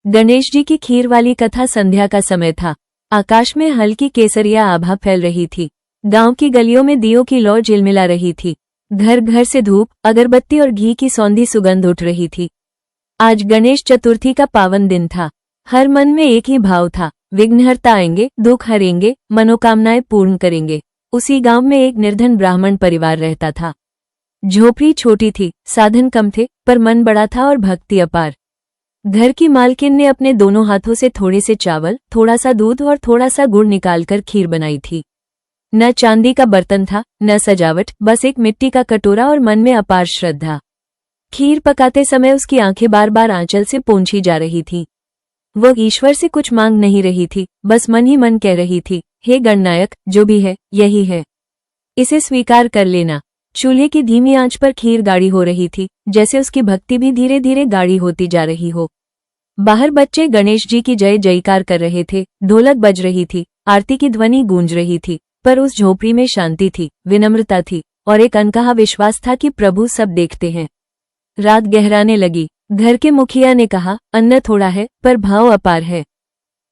गणेश जी की खीर वाली कथा संध्या का समय था। आकाश में हल्की केसरिया आभा फैल रही थी। गांव की गलियों में दियों की लौ झिलमिला रही थी। घर घर से धूप, अगरबत्ती और घी की सौंधी सुगंध उठ रही थी। आज गणेश चतुर्थी का पावन दिन था। हर मन में एक ही भाव था, विघ्नहर्ता आएंगे, दुख हरेंगे, मनोकामनाएं पूर्ण करेंगे। उसी गांव में एक निर्धन ब्राह्मण परिवार रहता था। झोपड़ी छोटी थी, साधन कम थे, पर मन बड़ा था और भक्ति अपार। घर की मालकिन ने अपने दोनों हाथों से थोड़े से चावल, थोड़ा सा दूध और थोड़ा सा गुड़ निकालकर खीर बनाई थी। न चांदी का बर्तन था, न सजावट, बस एक मिट्टी का कटोरा और मन में अपार श्रद्धा। खीर पकाते समय उसकी आंखें बार बार आंचल से पोंछी जा रही थीं। वो ईश्वर से कुछ मांग नहीं रही थी, बस मन ही मन कह रही थी, हे गणनायक, जो भी है यही है, इसे स्वीकार कर लेना। चूल्हे की धीमी आंच पर खीर गाढ़ी हो रही थी, जैसे उसकी भक्ति भी धीरे धीरे गाढ़ी होती जा रही हो। बाहर बच्चे गणेश जी की जय जयकार कर रहे थे, ढोलक बज रही थी, आरती की ध्वनि गूंज रही थी, पर उस झोपड़ी में शांति थी, विनम्रता थी और एक अनकहा विश्वास था कि प्रभु सब देखते हैं। रात गहराने लगी। घर के मुखिया ने कहा, अन्न थोड़ा है पर भाव अपार है,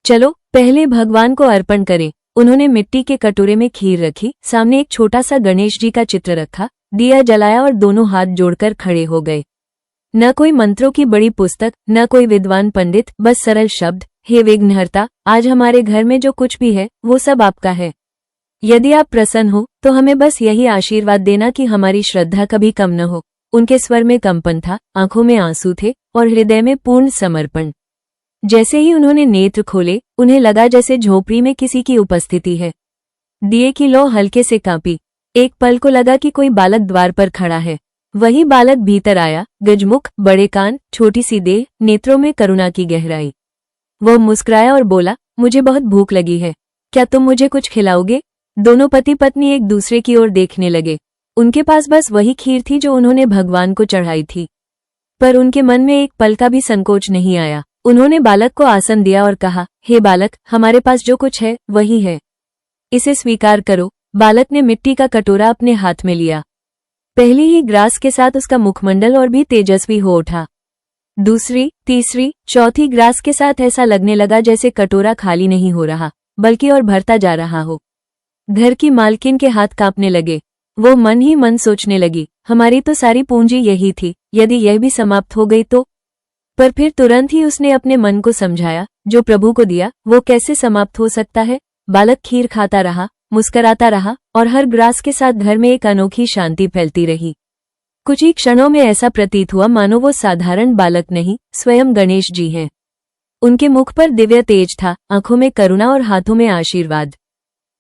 चलो पहले भगवान को अर्पण करें। उन्होंने मिट्टी के कटोरे में खीर रखी, सामने एक छोटा सा गणेश जी का चित्र रखा, दिया जलाया और दोनों हाथ जोड़कर खड़े हो गए। न कोई मंत्रों की बड़ी पुस्तक, न कोई विद्वान पंडित, बस सरल शब्द, हे विघ्नहर्ता, आज हमारे घर में जो कुछ भी है वो सब आपका है। यदि आप प्रसन्न हो तो हमें बस यही आशीर्वाद देना कि हमारी श्रद्धा कभी कम न हो। उनके स्वर में कंपन था, आंखों में आंसू थे और हृदय में पूर्ण समर्पण। जैसे ही उन्होंने नेत्र खोले, उन्हें लगा जैसे झोपड़ी में किसी की उपस्थिति है। दिए की लौ हल्के से कांपी। एक पल को लगा कि कोई बालक द्वार पर खड़ा है। वही बालक भीतर आया, गजमुख, बड़े कान, छोटी सी देह, नेत्रों में करुणा की गहराई। वह मुस्कुराया और बोला, मुझे बहुत भूख लगी है, क्या तुम मुझे कुछ खिलाओगे? दोनों पति पत्नी एक दूसरे की ओर देखने लगे। उनके पास बस वही खीर थी जो उन्होंने भगवान को चढ़ाई थी, पर उनके मन में एक पल का भी संकोच नहीं आया। उन्होंने बालक को आसन दिया और कहा, हे बालक, हमारे पास जो कुछ है वही है, इसे स्वीकार करो। बालक ने मिट्टी का कटोरा अपने हाथ में लिया। पहली ही ग्रास के साथ उसका मुखमंडल और भी तेजस्वी हो उठा। दूसरी, तीसरी, चौथी ग्रास के साथ ऐसा लगने लगा जैसे कटोरा खाली नहीं हो रहा, बल्कि और भरता जा रहा हो। घर की मालकिन के हाथ कांपने लगे। वो मन ही मन सोचने लगी, हमारी तो सारी पूंजी यही थी, यदि यह भी समाप्त हो गई तो? पर फिर तुरंत ही उसने अपने मन को समझाया, जो प्रभु को दिया वो कैसे समाप्त हो सकता है। बालक खीर खाता रहा, मुस्कराता रहा और हर ग्रास के साथ घर में एक अनोखी शांति फैलती रही। कुछ ही क्षणों में ऐसा प्रतीत हुआ मानो वो साधारण बालक नहीं, स्वयं गणेश जी हैं। उनके मुख पर दिव्य तेज था, आंखों में करुणा और हाथों में आशीर्वाद।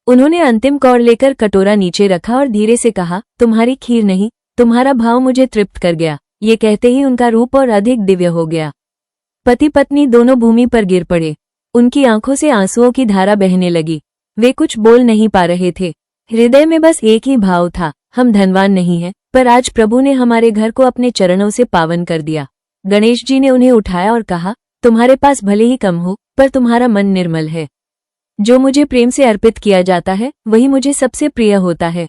उन्होंने अंतिम कौर लेकर कटोरा नीचे रखा और धीरे से कहा, तुम्हारी खीर नहीं, तुम्हारा भाव मुझे तृप्त कर गया। ये कहते ही उनका रूप और अधिक दिव्य हो गया। पति पत्नी दोनों भूमि पर गिर पड़े। उनकी आंखों से आंसुओं की धारा बहने लगी। वे कुछ बोल नहीं पा रहे थे। हृदय में बस एक ही भाव था, हम धनवान नहीं हैं, पर आज प्रभु ने हमारे घर को अपने चरणों से पावन कर दिया। गणेश जी ने उन्हें उठाया और कहा, तुम्हारे पास भले ही कम हो, पर तुम्हारा मन निर्मल है। जो मुझे प्रेम से अर्पित किया जाता है वही मुझे सबसे प्रिय होता है।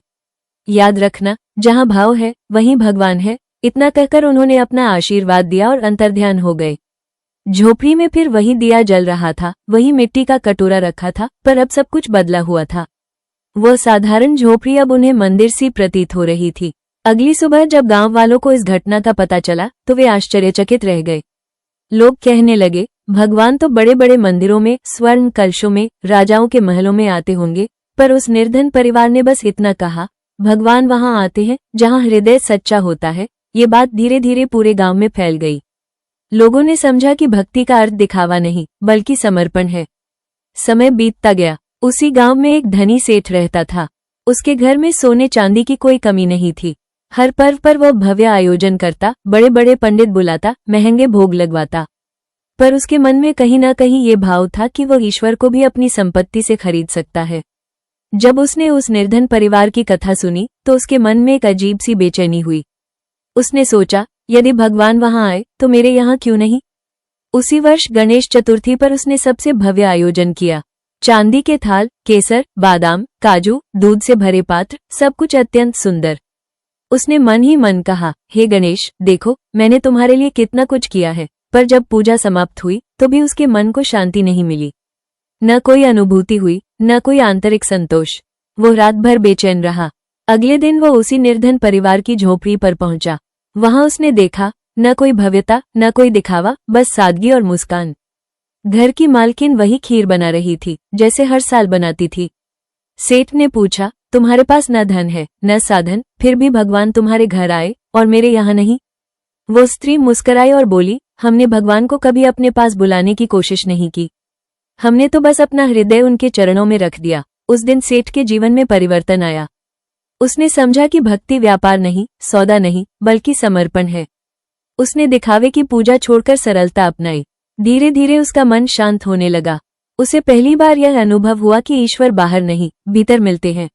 याद रखना, जहाँ भाव है वहीं भगवान है। इतना कहकर उन्होंने अपना आशीर्वाद दिया और अंतर्ध्यान हो गए। झोपड़ी में फिर वही दिया जल रहा था, वही मिट्टी का कटोरा रखा था, पर अब सब कुछ बदला हुआ था। वह साधारण झोपड़ी अब उन्हें मंदिर सी प्रतीत हो रही थी। अगली सुबह जब गांव वालों को इस घटना का पता चला तो वे आश्चर्यचकित रह गए। लोग कहने लगे, भगवान तो बड़े बड़े मंदिरों में, स्वर्ण कलशों में, राजाओं के महलों में आते होंगे, पर उस निर्धन परिवार ने बस इतना कहा, भगवान वहां आते हैं जहां हृदय सच्चा होता है। ये बात धीरे धीरे पूरे गांव में फैल गई। लोगों ने समझा कि भक्ति का अर्थ दिखावा नहीं, बल्कि समर्पण है। समय बीतता गया। उसी गांव में एक धनी सेठ रहता था। उसके घर में सोने चांदी की कोई कमी नहीं थी। हर पर्व पर वह भव्य आयोजन करता, बड़े बड़े पंडित बुलाता, महंगे भोग लगवाता। पर उसके मन में कहीं ना कहीं ये भाव था कि वह ईश्वर को भी अपनी संपत्ति से खरीद सकता है। जब उसने उस निर्धन परिवार की कथा सुनी तो उसके मन में एक अजीब सी बेचैनी हुई। उसने सोचा, यदि भगवान वहां आए तो मेरे यहाँ क्यों नहीं? उसी वर्ष गणेश चतुर्थी पर उसने सबसे भव्य आयोजन किया। चांदी के थाल, केसर, बादाम, काजू, दूध से भरे पात्र, सब कुछ अत्यंत सुंदर। उसने मन ही मन कहा, हे गणेश, देखो मैंने तुम्हारे लिए कितना कुछ किया है। पर जब पूजा समाप्त हुई तो भी उसके मन को शांति नहीं मिली। न कोई अनुभूति हुई, न कोई आंतरिक संतोष। वो रात भर बेचैन रहा। अगले दिन वो उसी निर्धन परिवार की झोपड़ी पर पहुंचा। वहां उसने देखा, न कोई भव्यता, न कोई दिखावा, बस सादगी और मुस्कान। घर की मालकिन वही खीर बना रही थी, जैसे हर साल बनाती थी। सेठ ने पूछा, तुम्हारे पास न धन है, न साधन, फिर भी भगवान तुम्हारे घर आए और मेरे यहाँ नहीं? वो स्त्री मुस्कराई और बोली, हमने भगवान को कभी अपने पास बुलाने की कोशिश नहीं की। हमने तो बस अपना हृदय उनके चरणों में रख दिया। उस दिन सेठ के जीवन में परिवर्तन आया। उसने समझा कि भक्ति व्यापार नहीं, सौदा नहीं, बल्कि समर्पण है। उसने दिखावे की पूजा छोड़कर सरलता अपनाई। धीरे धीरे उसका मन शांत होने लगा। उसे पहली बार यह अनुभव हुआ कि ईश्वर बाहर नहीं, भीतर मिलते हैं।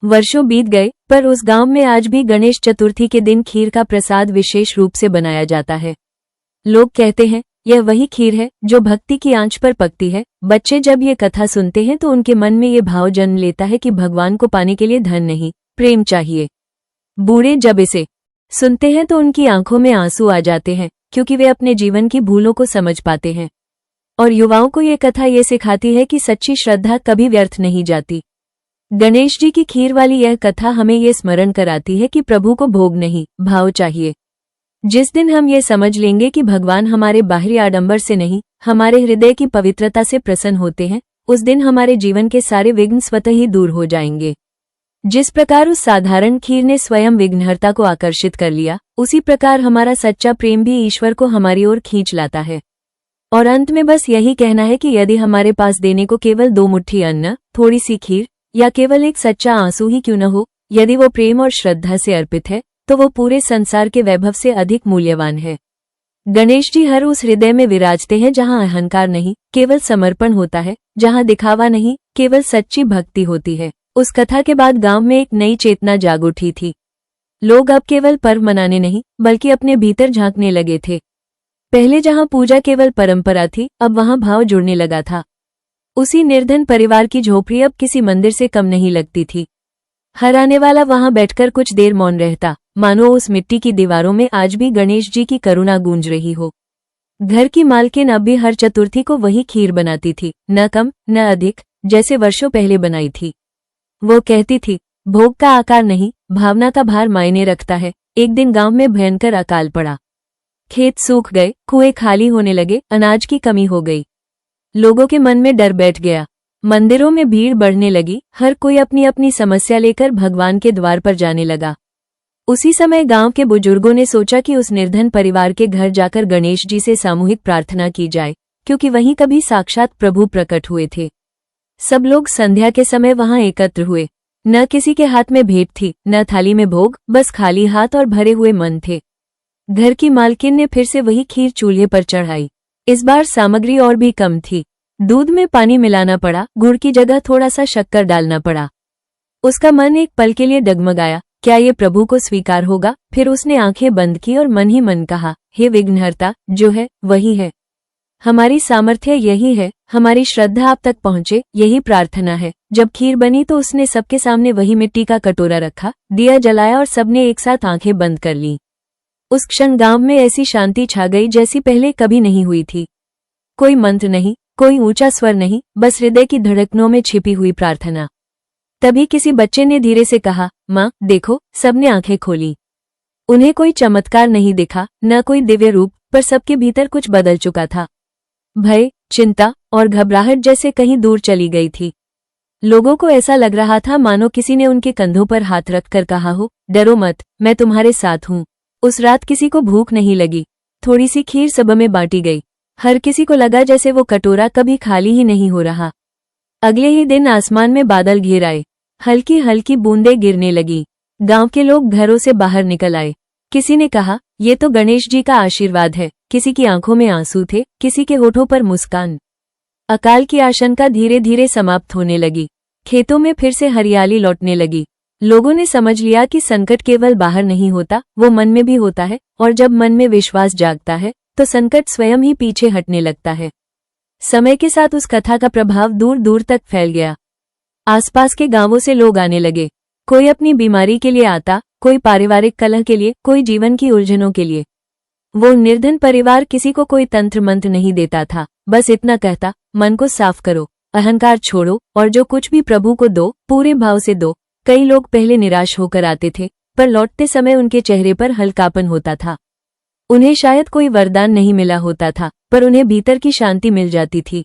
वर्षों बीत गए, पर उस गांव में आज भी गणेश चतुर्थी के दिन खीर का प्रसाद विशेष रूप से बनाया जाता है। लोग कहते हैं, यह वही खीर है जो भक्ति की आंच पर पकती है। बच्चे जब ये कथा सुनते हैं तो उनके मन में ये भाव जन्म लेता है कि भगवान को पाने के लिए धन नहीं, प्रेम चाहिए। बूढ़े जब इसे सुनते हैं तो उनकी आंखों में आंसू आ जाते हैं, क्योंकि वे अपने जीवन की भूलों को समझ पाते हैं। और युवाओं को ये कथा ये सिखाती है कि सच्ची श्रद्धा कभी व्यर्थ नहीं जाती। गणेश जी की खीर वाली यह कथा हमें ये स्मरण कराती है कि प्रभु को भोग नहीं, भाव चाहिए। जिस दिन हम ये समझ लेंगे कि भगवान हमारे बाहरी आडंबर से नहीं, हमारे हृदय की पवित्रता से प्रसन्न होते हैं, उस दिन हमारे जीवन के सारे विघ्न स्वतः ही दूर हो जाएंगे। जिस प्रकार उस साधारण खीर ने स्वयं विघ्नहर्ता को आकर्षित कर लिया, उसी प्रकार हमारा सच्चा प्रेम भी ईश्वर को हमारी ओर खींच लाता है। और अंत में बस यही कहना है कि यदि हमारे पास देने को केवल 2 मुट्ठी अन्न, थोड़ी सी खीर या केवल एक सच्चा आंसू ही क्यों न हो, यदि वो प्रेम और श्रद्धा से अर्पित है, तो वो पूरे संसार के वैभव से अधिक मूल्यवान है। गणेश जी हर उस हृदय में विराजते हैं जहां अहंकार नहीं, केवल समर्पण होता है, जहां दिखावा नहीं, केवल सच्ची भक्ति होती है। उस कथा के बाद गांव में एक नई चेतना जाग उठी थी। लोग अब केवल पर्व मनाने नहीं, बल्कि अपने भीतर झांकने लगे थे। पहले जहां पूजा केवल परंपरा थी, अब वहां भाव जुड़ने लगा था। उसी निर्धन परिवार की झोपड़ी अब किसी मंदिर से कम नहीं लगती थी। हर आने वाला वहां बैठकर कुछ देर मौन रहता, मानो उस मिट्टी की दीवारों में आज भी गणेश जी की करुणा गूंज रही हो। घर की मालकिन अब भी हर चतुर्थी को वही खीर बनाती थी, न कम न अधिक, जैसे वर्षों पहले बनाई थी। वो कहती थी, भोग का आकार नहीं, भावना का भार मायने रखता है। एक दिन गांव में भयंकर अकाल पड़ा। खेत सूख गए, कुएं खाली होने लगे, अनाज की कमी हो गई। लोगों के मन में डर बैठ गया। मंदिरों में भीड़ बढ़ने लगी, हर कोई अपनी अपनी समस्या लेकर भगवान के द्वार पर जाने लगा। उसी समय गांव के बुजुर्गों ने सोचा कि उस निर्धन परिवार के घर जाकर गणेश जी से सामूहिक प्रार्थना की जाए, क्योंकि वहीं कभी साक्षात प्रभु प्रकट हुए थे। सब लोग संध्या के समय वहां एकत्र हुए। न किसी के हाथ में भेंट थी, न थाली में भोग, बस खाली हाथ और भरे हुए मन थे। घर की मालकिन ने फिर से वही खीर चूल्हे पर चढ़ाई। इस बार सामग्री और भी कम थी। दूध में पानी मिलाना पड़ा, गुड़ की जगह थोड़ा सा शक्कर डालना पड़ा। उसका मन एक पल के लिए डगमगाया, क्या ये प्रभु को स्वीकार होगा? फिर उसने आंखें बंद की और मन ही मन कहा, हे विघ्नहर्ता, जो है वही है। हमारी सामर्थ्य यही है, हमारी श्रद्धा आप तक पहुंचे, यही प्रार्थना है। जब खीर बनी तो उसने सबके सामने वही मिट्टी का कटोरा रखा, दिया जलाया और सबने एक साथ आंखें बंद कर ली। उस क्षण गांव में ऐसी शांति छा गई जैसी पहले कभी नहीं हुई थी। कोई मंत्र नहीं, कोई ऊंचा स्वर नहीं, बस हृदय की धड़कनों में छिपी हुई प्रार्थना। तभी किसी बच्चे ने धीरे से कहा, माँ देखो। सबने आंखें खोली। उन्हें कोई चमत्कार नहीं दिखा, न कोई दिव्य रूप, पर सबके भीतर कुछ बदल चुका था। भय, चिंता और घबराहट जैसे कहीं दूर चली गई थी। लोगों को ऐसा लग रहा था मानो किसी ने उनके कंधों पर हाथ रखकर कहा हो, डरो मत, मैं तुम्हारे साथ हूँ। उस रात किसी को भूख नहीं लगी। थोड़ी सी खीर सब में बांटी गई। हर किसी को लगा जैसे वो कटोरा कभी खाली ही नहीं हो रहा। अगले ही दिन आसमान में बादल घिर आए। हल्की हल्की बूंदें गिरने लगी। गांव के लोग घरों से बाहर निकल आए। किसी ने कहा, ये तो गणेश जी का आशीर्वाद है। किसी की आंखों में आंसू थे, किसी के होठों पर मुस्कान। अकाल की आशंका धीरे धीरे समाप्त होने लगी। खेतों में फिर से हरियाली लौटने लगी। लोगों ने समझ लिया कि संकट केवल बाहर नहीं होता, वो मन में भी होता है, और जब मन में विश्वास जागता है तो संकट स्वयं ही पीछे हटने लगता है। समय के साथ उस कथा का प्रभाव दूर दूर तक फैल गया। आसपास के गांवों से लोग आने लगे। कोई अपनी बीमारी के लिए आता, कोई पारिवारिक कलह के लिए, कोई जीवन की उलझनों के लिए। वो निर्धन परिवार किसी को कोई तंत्र मंत्र नहीं देता था, बस इतना कहता, मन को साफ करो, अहंकार छोड़ो और जो कुछ भी प्रभु को दो पूरे भाव से दो। कई लोग पहले निराश होकर आते थे, पर लौटते समय उनके चेहरे पर हल्कापन होता था। उन्हें शायद कोई वरदान नहीं मिला होता था, पर उन्हें भीतर की शांति मिल जाती थी।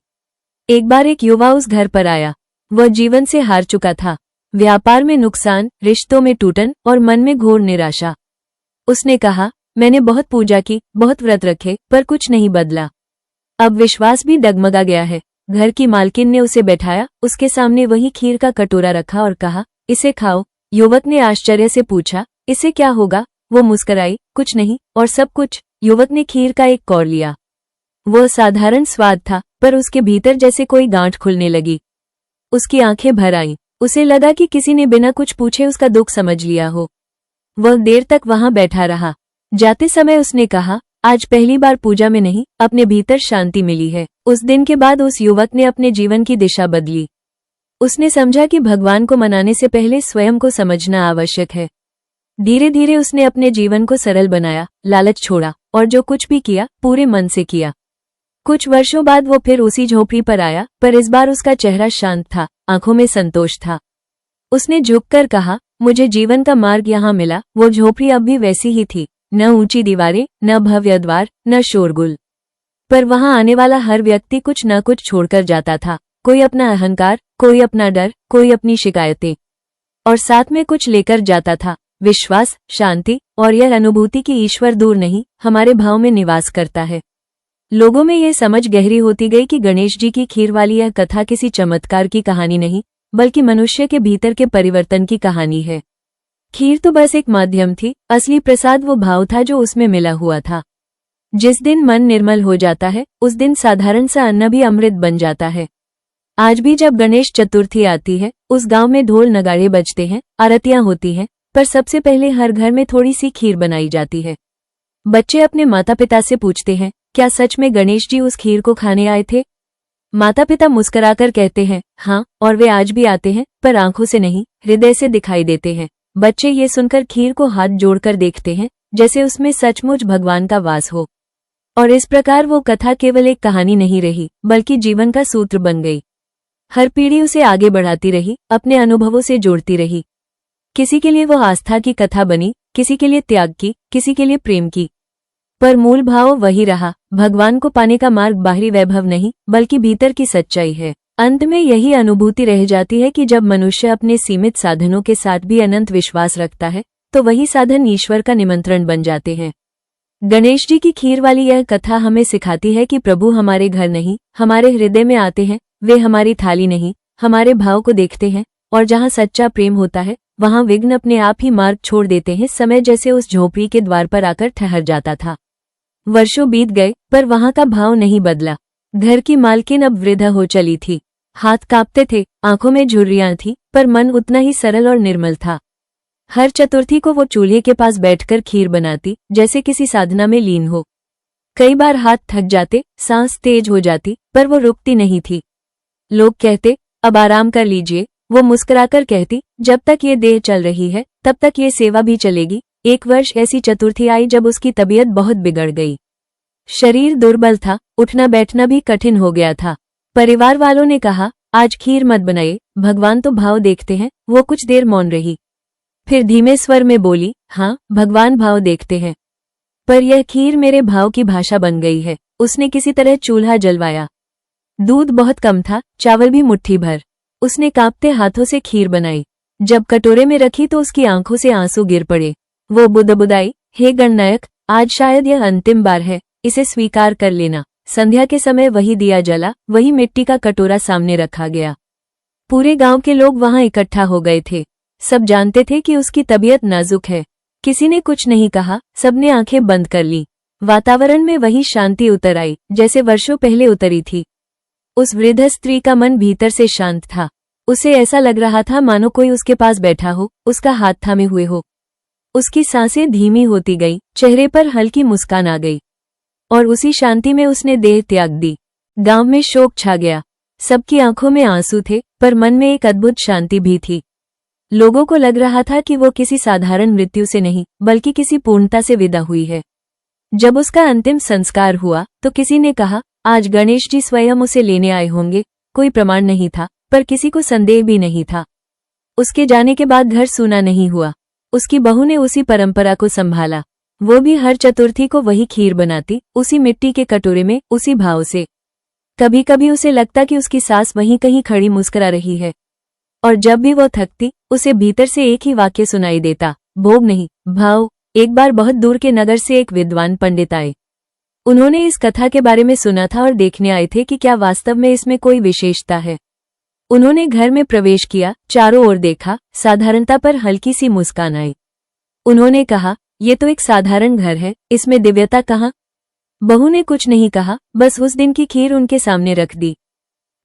एक बार एक युवा उस घर पर आया। वह जीवन से हार चुका था, व्यापार में नुकसान, रिश्तों में टूटन और मन में घोर निराशा। उसने कहा, मैंने बहुत पूजा की, बहुत व्रत रखे, पर कुछ नहीं बदला। अब विश्वास भी डगमगा गया है। घर की मालकिन ने उसे बैठाया, उसके सामने वही खीर का कटोरा रखा और कहा, इसे खाओ। युवक ने आश्चर्य से पूछा, इससे क्या होगा? वो मुस्कराई, कुछ नहीं। और सब कुछ? युवक ने खीर का एक कौर लिया। वह साधारण स्वाद था, पर उसके भीतर जैसे कोई गांठ खुलने लगी। उसकी आंखें भर आईं। उसे लगा कि किसी ने बिना कुछ पूछे उसका दुख समझ लिया हो। वह देर तक वहां बैठा रहा। जाते समय उसने कहा, आज पहली बार पूजा में नहीं, अपने भीतर शांति मिली है। उस दिन के बाद उस युवक ने अपने जीवन की दिशा बदली। उसने समझा कि भगवान को मनाने से पहले स्वयं को समझना आवश्यक है। धीरे धीरे उसने अपने जीवन को सरल बनाया, लालच छोड़ा और जो कुछ भी किया पूरे मन से किया। कुछ वर्षों बाद वो फिर उसी झोपड़ी पर आया, पर इस बार उसका चेहरा शांत था, आंखों में संतोष था। उसने झुककर कहा, मुझे जीवन का मार्ग यहाँ मिला। वो झोपड़ी अब भी वैसी ही थी, न ऊंची दीवारें, न भव्य द्वार, न शोरगुल, पर वहां आने वाला हर व्यक्ति कुछ न कुछ छोड़कर जाता था। कोई अपना अहंकार, कोई अपना डर, कोई अपनी शिकायतें, और साथ में कुछ लेकर जाता था, विश्वास, शांति और यह अनुभूति कि ईश्वर दूर नहीं, हमारे भाव में निवास करता है। लोगों में यह समझ गहरी होती गई कि गणेश जी की खीर वाली यह कथा किसी चमत्कार की कहानी नहीं, बल्कि मनुष्य के भीतर के परिवर्तन की कहानी है। खीर तो बस एक माध्यम थी, असली प्रसाद वो भाव था जो उसमें मिला हुआ था। जिस दिन मन निर्मल हो जाता है, उस दिन साधारण सा अन्न भी अमृत बन जाता है। आज भी जब गणेश चतुर्थी आती है, उस गांव में ढोल नगाड़े बजते हैं, आरतियां होती हैं, पर सबसे पहले हर घर में थोड़ी सी खीर बनाई जाती है। बच्चे अपने माता पिता से पूछते हैं, क्या सच में गणेश जी उस खीर को खाने आए थे? माता पिता मुस्कुराकर कहते हैं, हाँ, और वे आज भी आते हैं, पर आंखों से नहीं, हृदय से दिखाई देते हैं। बच्चे ये सुनकर खीर को हाथ जोड़कर देखते हैं, जैसे उसमें सचमुच भगवान का वास हो। और इस प्रकार वो कथा केवल एक कहानी नहीं रही, बल्कि जीवन का सूत्र बन गई। हर पीढ़ी उसे आगे बढ़ाती रही, अपने अनुभवों से जोड़ती रही। किसी के लिए वो आस्था की कथा बनी, किसी के लिए त्याग की, किसी के लिए प्रेम की, पर मूल भाव वही रहा। भगवान को पाने का मार्ग बाहरी वैभव नहीं, बल्कि भीतर की सच्चाई है। अंत में यही अनुभूति रह जाती है कि जब मनुष्य अपने सीमित साधनों के साथ भी अनंत विश्वास रखता है, तो वही साधन ईश्वर का निमंत्रण बन जाते हैं। गणेश जी की खीर वाली यह कथा हमें सिखाती है कि प्रभु हमारे घर नहीं, हमारे हृदय में आते हैं। वे हमारी थाली नहीं, हमारे भाव को देखते हैं, और जहाँ सच्चा प्रेम होता है, वहाँ विघ्न अपने आप ही मार्ग छोड़ देते हैं। समय जैसे उस झोपड़ी के द्वार पर आकर ठहर जाता था। वर्षों बीत गए, पर वहां का भाव नहीं बदला। घर की मालकिन अब वृद्ध हो चली थी, हाथ कांपते थे, आंखों में झुर्रियां थी, पर मन उतना ही सरल और निर्मल था। हर चतुर्थी को वो चूल्हे के पास बैठकर खीर बनाती, जैसे किसी साधना में लीन हो। कई बार हाथ थक जाते, सांस तेज हो जाती, पर वो रुकती नहीं थी। लोग कहते, अब आराम कर लीजिए। वो मुस्कुराकर कहती, जब तक ये देह चल रही है, तब तक ये सेवा भी चलेगी। एक वर्ष ऐसी चतुर्थी आई जब उसकी तबीयत बहुत बिगड़ गई। शरीर दुर्बल था, उठना बैठना भी कठिन हो गया था। परिवार वालों ने कहा, आज खीर मत बनाइए, भगवान तो भाव देखते हैं। वो कुछ देर मौन रही, फिर धीमे स्वर में बोली, हाँ, भगवान भाव देखते हैं, पर यह खीर मेरे भाव की भाषा बन गई है। उसने किसी तरह चूल्हा जलवाया। दूध बहुत कम था, चावल भी मुट्ठी भर। उसने कांपते हाथों से खीर बनाई। जब कटोरे में रखी तो उसकी आंखों से आंसू गिर पड़े। वो बुदबुदाई, हे गणनायक, आज शायद यह अंतिम बार है, इसे स्वीकार कर लेना। संध्या के समय वही दिया जला, वही मिट्टी का कटोरा सामने रखा गया। पूरे गांव के लोग वहां इकट्ठा हो गए थे। सब जानते थे कि उसकी तबीयत नाजुक है। किसी ने कुछ नहीं कहा, सबने आंखें बंद कर ली। वातावरण में वही शांति उतर आई, जैसे वर्षों पहले उतरी थी। उस वृद्ध स्त्री का मन भीतर से शांत था। उसे ऐसा लग रहा था मानो कोई उसके पास बैठा हो, उसका हाथ थामे हुए हो। उसकी सांसें धीमी होती गई, चेहरे पर हल्की मुस्कान आ गई, और उसी शांति में उसने देह त्याग दी। गांव में शोक छा गया। सबकी आंखों में आंसू थे, पर मन में एक अद्भुत शांति भी थी। लोगों को लग रहा था कि वो किसी साधारण मृत्यु से नहीं, बल्कि किसी पूर्णता से विदा हुई है। जब उसका अंतिम संस्कार हुआ तो किसी ने कहा, आज गणेश जी स्वयं उसे लेने आए होंगे। कोई प्रमाण नहीं था, पर किसी को संदेह भी नहीं था। उसके जाने के बाद घर सूना नहीं हुआ। उसकी बहू ने उसी परंपरा को संभाला। वो भी हर चतुर्थी को वही खीर बनाती, उसी मिट्टी के कटोरे में, उसी भाव से। कभी कभी उसे लगता कि उसकी सास वहीं कहीं खड़ी मुस्कुरा रही है, और जब भी वो थकती उसे भीतर से एक ही वाक्य सुनाई देता, भोग नहीं, भाव। एक बार बहुत दूर के नगर से एक विद्वान पंडित आए। उन्होंने इस कथा के बारे में सुना था और देखने आए थे कि क्या वास्तव में इसमें कोई विशेषता है। उन्होंने घर में प्रवेश किया, चारों ओर देखा, साधारणता पर हल्की सी मुस्कान आई। उन्होंने कहा, ये तो एक साधारण घर है, इसमें दिव्यता कहाँ? बहू ने कुछ नहीं कहा, बस उस दिन की खीर उनके सामने रख दी।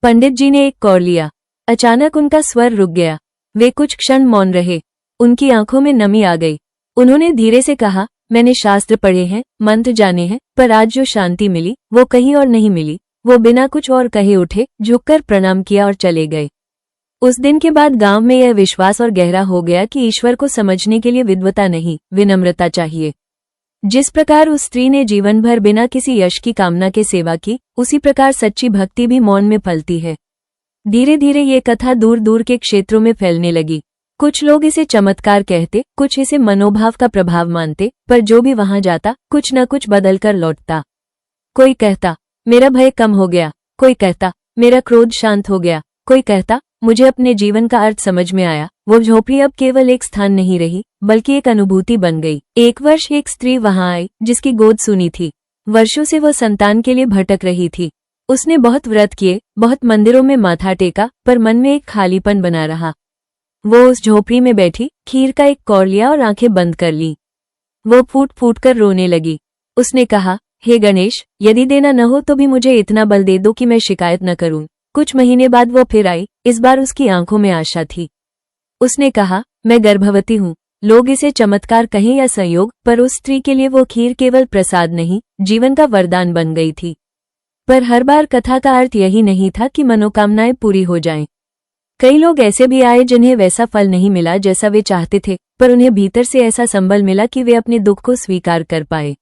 पंडित जी ने एक कौर लिया। अचानक उनका स्वर रुक गया। वे कुछ क्षण मौन रहे। उनकी आंखों में नमी आ गई। उन्होंने धीरे से कहा, मैंने शास्त्र पढ़े हैं, मंत्र जाने हैं, पर आज जो शांति मिली वो कहीं और नहीं मिली। वो बिना कुछ और कहे उठे, झुककर प्रणाम किया और चले गए। उस दिन के बाद गांव में यह विश्वास और गहरा हो गया कि ईश्वर को समझने के लिए विद्वता नहीं, विनम्रता चाहिए। जिस प्रकार उस स्त्री ने जीवन भर बिना किसी यश की कामना के सेवा की, उसी प्रकार सच्ची भक्ति भी मौन में फलती है। धीरे धीरे ये कथा दूर दूर के क्षेत्रों में फैलने लगी। कुछ लोग इसे चमत्कार कहते, कुछ इसे मनोभाव का प्रभाव मानते, पर जो भी वहां जाता कुछ न कुछ बदल कर लौटता। कोई कहता, मेरा भय कम हो गया। कोई कहता, मेरा क्रोध शांत हो गया। कोई कहता, मुझे अपने जीवन का अर्थ समझ में आया। वो झोपड़ी अब केवल एक स्थान नहीं रही, बल्कि एक अनुभूति बन गई। एक वर्ष एक स्त्री वहां आई, जिसकी गोद सूनी थी। वर्षों से वह संतान के लिए भटक रही थी। उसने बहुत व्रत किए, बहुत मंदिरों में माथा टेका, पर मन में एक खालीपन बना रहा। वो उस झोपड़ी में बैठी, खीर का एक कौर लिया और आंखें बंद कर ली। वो फूट फूट कर रोने लगी। उसने कहा, हे गणेश, यदि देना न हो तो भी मुझे इतना बल दे दो कि मैं शिकायत न करूं। कुछ महीने बाद वो फिर आई। इस बार उसकी आंखों में आशा थी। उसने कहा, मैं गर्भवती हूँ। लोग इसे चमत्कार कहें या संयोग, पर उस स्त्री के लिए वो खीर केवल प्रसाद नहीं, जीवन का वरदान बन गई थी। पर हर बार कथा का अर्थ यही नहीं था कि मनोकामनाएं पूरी हो जाएं। कई लोग ऐसे भी आए जिन्हें वैसा फल नहीं मिला जैसा वे चाहते थे, पर उन्हें भीतर से ऐसा संबल मिला कि वे अपने दुख को स्वीकार कर पाए।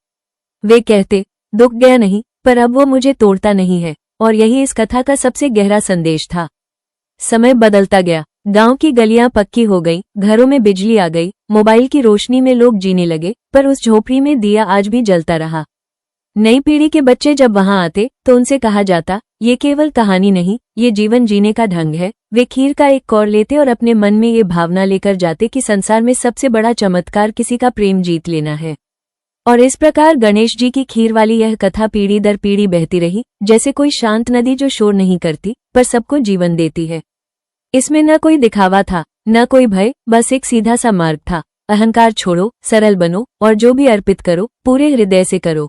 वे कहते, दुख गया नहीं, पर अब वो मुझे तोड़ता नहीं है। और यही इस कथा का सबसे गहरा संदेश था। समय बदलता गया। गांव की गलियां पक्की हो गई, घरों में बिजली आ गई, मोबाइल की रोशनी में लोग जीने लगे, पर उस झोपड़ी में दिया आज भी जलता रहा। नई पीढ़ी के बच्चे जब वहां आते तो उनसे कहा जाता, ये केवल कहानी नहीं, ये जीवन जीने का ढंग है। वे खीर का एक कौर लेते और अपने मन में ये भावना लेकर जाते कि संसार में सबसे बड़ा चमत्कार किसी का प्रेम जीत लेना है। और इस प्रकार गणेश जी की खीर वाली यह कथा पीढ़ी दर पीढ़ी बहती रही, जैसे कोई शांत नदी जो शोर नहीं करती, पर सबको जीवन देती है। इसमें न कोई दिखावा था, न कोई भय, बस एक सीधा सा मार्ग था। अहंकार छोड़ो, सरल बनो, और जो भी अर्पित करो, पूरे हृदय से करो।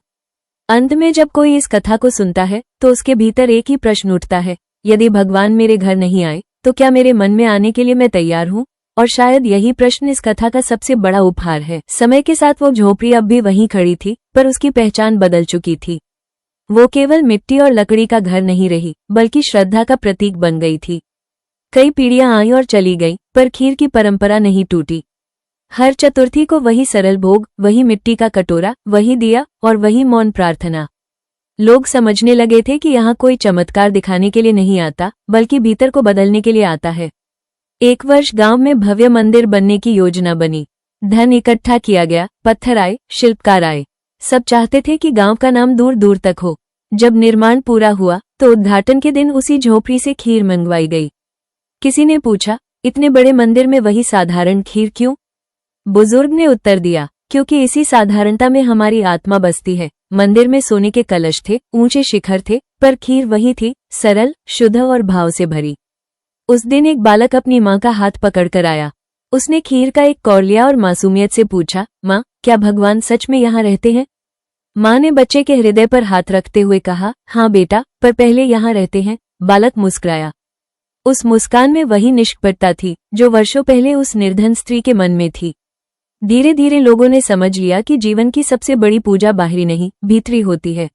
अंत में जब कोई इस कथा को सुनता है तो उसके भीतर एक ही प्रश्न उठता है, यदि भगवान मेरे घर नहीं आए तो क्या मेरे मन में आने के लिए मैं तैयार हूँ? और शायद यही प्रश्न इस कथा का सबसे बड़ा उपहार है। समय के साथ वो झोपड़ी अब भी वहीं खड़ी थी, पर उसकी पहचान बदल चुकी थी। वो केवल मिट्टी और लकड़ी का घर नहीं रही, बल्कि श्रद्धा का प्रतीक बन गई थी। कई पीढ़ियां आई और चली गईं, पर खीर की परंपरा नहीं टूटी। हर चतुर्थी को वही सरल भोग, वही मिट्टी का कटोरा, वही दिया और वही मौन प्रार्थना। लोग समझने लगे थे कि यहाँ कोई चमत्कार दिखाने के लिए नहीं आता, बल्कि भीतर को बदलने के लिए आता है। एक वर्ष गांव में भव्य मंदिर बनने की योजना बनी। धन इकट्ठा किया गया, पत्थर आए, शिल्पकार आए। सब चाहते थे कि गांव का नाम दूर दूर तक हो। जब निर्माण पूरा हुआ तो उद्घाटन के दिन उसी झोपड़ी से खीर मंगवाई गई। किसी ने पूछा, इतने बड़े मंदिर में वही साधारण खीर क्यों? बुजुर्ग ने उत्तर दिया, क्योंकि इसी साधारणता में हमारी आत्मा बसती है। मंदिर में सोने के कलश थे, ऊंचे शिखर थे, पर खीर वही थी, सरल, शुद्ध और भाव से भरी। उस दिन एक बालक अपनी माँ का हाथ पकड़कर आया। उसने खीर का एक कौर लिया और मासूमियत से पूछा, माँ, क्या भगवान सच में यहाँ रहते हैं? माँ ने बच्चे के हृदय पर हाथ रखते हुए कहा, हाँ बेटा, पर पहले यहाँ रहते हैं। बालक मुस्कुराया। उस मुस्कान में वही निष्कपटता थी जो वर्षों पहले उस निर्धन स्त्री के मन में थी। धीरे धीरे लोगों ने समझ लिया कि जीवन की सबसे बड़ी पूजा बाहरी नहीं, भीतरी होती है।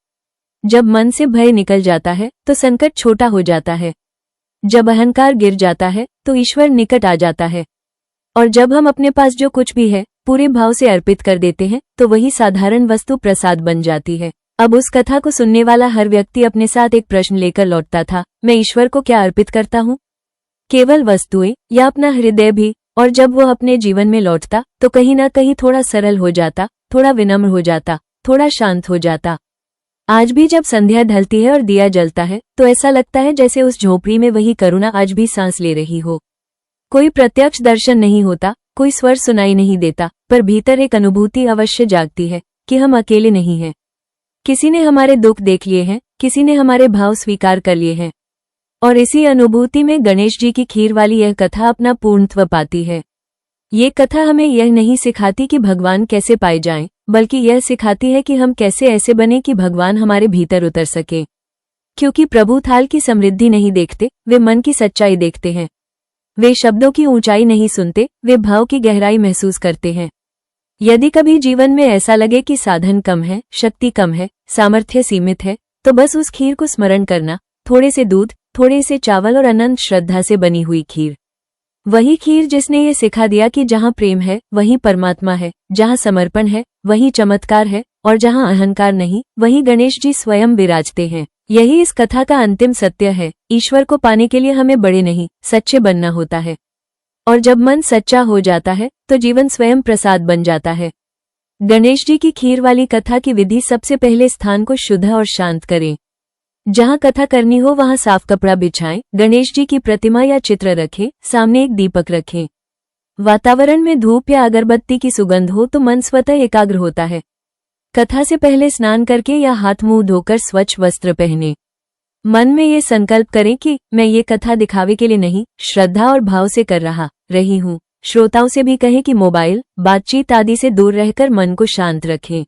जब मन से भय निकल जाता है तो संकट छोटा हो जाता है। जब अहंकार गिर जाता है तो ईश्वर निकट आ जाता है। और जब हम अपने पास जो कुछ भी है पूरे भाव से अर्पित कर देते हैं तो वही साधारण वस्तु प्रसाद बन जाती है। अब उस कथा को सुनने वाला हर व्यक्ति अपने साथ एक प्रश्न लेकर लौटता था, मैं ईश्वर को क्या अर्पित करता हूँ? केवल वस्तुएं या अपना हृदय भी? और जब वो अपने जीवन में लौटता तो कहीं ना कहीं थोड़ा सरल हो जाता, थोड़ा विनम्र हो जाता, थोड़ा शांत हो जाता। आज भी जब संध्या ढलती है और दिया जलता है तो ऐसा लगता है जैसे उस झोपड़ी में वही करुणा आज भी सांस ले रही हो। कोई प्रत्यक्ष दर्शन नहीं होता, कोई स्वर सुनाई नहीं देता, पर भीतर एक अनुभूति अवश्य जागती है कि हम अकेले नहीं हैं। किसी ने हमारे दुख देख लिए हैं, किसी ने हमारे भाव स्वीकार कर लिए हैं। और इसी अनुभूति में गणेश जी की खीर वाली यह कथा अपना पूर्णत्व पाती है। ये कथा हमें यह नहीं सिखाती कि भगवान कैसे पाए जाएं, बल्कि यह सिखाती है कि हम कैसे ऐसे बने कि भगवान हमारे भीतर उतर सके। क्योंकि प्रभु थाल की समृद्धि नहीं देखते, वे मन की सच्चाई देखते हैं। वे शब्दों की ऊंचाई नहीं सुनते, वे भाव की गहराई महसूस करते हैं। यदि कभी जीवन में ऐसा लगे कि साधन कम है, शक्ति कम है, सामर्थ्य सीमित है, तो बस उस खीर को स्मरण करना, थोड़े से दूध, थोड़े से चावल और अनंत श्रद्धा से बनी हुई खीर। वही खीर जिसने ये सिखा दिया कि जहाँ प्रेम है वहीं परमात्मा है, जहाँ समर्पण है वहीं चमत्कार है, और जहाँ अहंकार नहीं वहीं गणेश जी स्वयं विराजते हैं। यही इस कथा का अंतिम सत्य है। ईश्वर को पाने के लिए हमें बड़े नहीं, सच्चे बनना होता है। और जब मन सच्चा हो जाता है तो जीवन स्वयं प्रसाद बन जाता है। गणेश जी की खीर वाली कथा की विधि, सबसे पहले स्थान को शुद्ध और शांत करें। जहां कथा करनी हो वहां साफ कपड़ा बिछाएं, गणेश जी की प्रतिमा या चित्र रखें, सामने एक दीपक रखें। वातावरण में धूप या अगरबत्ती की सुगंध हो तो मन स्वतः एकाग्र होता है। कथा से पहले स्नान करके या हाथ मुंह धोकर स्वच्छ वस्त्र पहने। मन में ये संकल्प करें कि मैं ये कथा दिखावे के लिए नहीं, श्रद्धा और भाव से कर रही हूँ। श्रोताओं से भी कहें कि मोबाइल, बातचीत आदि से दूर रहकर मन को शांत रखें।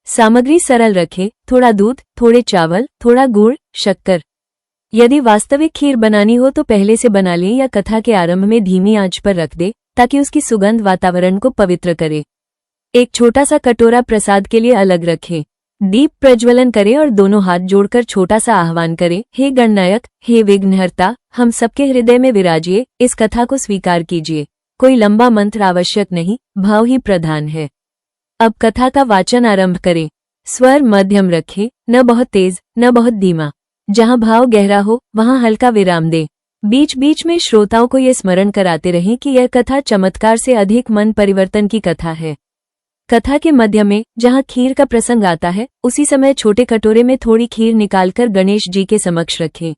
सामग्री सरल रखें, थोड़ा दूध, थोड़े चावल, थोड़ा गुड़, शक्कर। यदि वास्तविक खीर बनानी हो तो पहले से बना लें या कथा के आरंभ में धीमी आंच पर रख दे ताकि उसकी सुगंध वातावरण को पवित्र करे। एक छोटा सा कटोरा प्रसाद के लिए अलग रखें। दीप प्रज्वलन करें और दोनों हाथ जोड़कर छोटा सा आह्वान करें, हे गणनायक, हे विघ्नहर्ता, हम सबके हृदय में विराजिए, इस कथा को स्वीकार कीजिए। कोई लंबा मंत्र आवश्यक नहीं, भाव ही प्रधान है। अब कथा का वाचन आरंभ करें। स्वर मध्यम रखें, न बहुत तेज न बहुत धीमा। जहां भाव गहरा हो वहां हल्का विराम दें। बीच बीच में श्रोताओं को ये स्मरण कराते रहें कि यह कथा चमत्कार से अधिक मन परिवर्तन की कथा है। कथा के मध्य में जहां खीर का प्रसंग आता है, उसी समय छोटे कटोरे में थोड़ी खीर निकालकर गणेश जी के समक्ष रखें।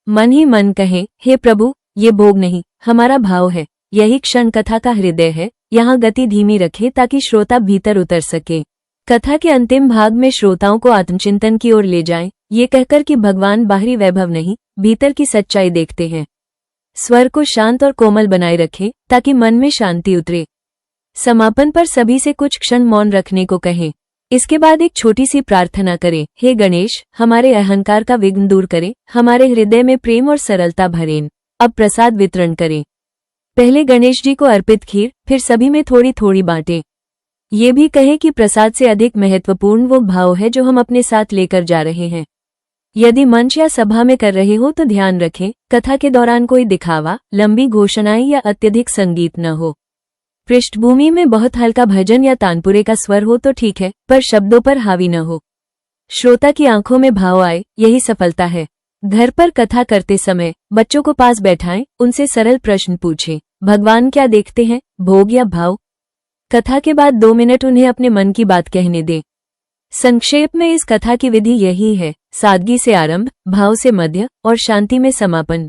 मन ही मन कहें, हे प्रभु, ये भोग नहीं, हमारा भाव है। यही क्षण कथा का हृदय है। यहाँ गति धीमी रखें ताकि श्रोता भीतर उतर सके। कथा के अंतिम भाग में श्रोताओं को आत्मचिंतन की ओर ले जाएं, ये कहकर कि भगवान बाहरी वैभव नहीं, भीतर की सच्चाई देखते हैं। स्वर को शांत और कोमल बनाए रखें ताकि मन में शांति उतरे। समापन पर सभी से कुछ क्षण मौन रखने को कहें। इसके बाद एक छोटी सी प्रार्थना करें, हे गणेश, हमारे अहंकार का विघ्न दूर करें, हमारे हृदय में प्रेम और सरलता भरें। अब प्रसाद वितरण करें। पहले गणेश जी को अर्पित खीर, फिर सभी में थोड़ी थोड़ी बांटें। ये भी कहें कि प्रसाद से अधिक महत्वपूर्ण वो भाव है जो हम अपने साथ लेकर जा रहे हैं। यदि मंच या सभा में कर रहे हो तो ध्यान रखें, कथा के दौरान कोई दिखावा, लंबी घोषणाएं या अत्यधिक संगीत न हो। पृष्ठभूमि में बहुत हल्का भजन या तानपुरे का स्वर हो तो ठीक है, पर शब्दों पर हावी न हो। श्रोता की आंखों में भाव आए, यही सफलता है। घर पर कथा करते समय बच्चों को पास बैठाएं, उनसे सरल प्रश्न पूछें, भगवान क्या देखते हैं, भोग या भाव? कथा के बाद 2 मिनट उन्हें अपने मन की बात कहने दें। संक्षेप में इस कथा की विधि यही है, सादगी से आरंभ, भाव से मध्य और शांति में समापन।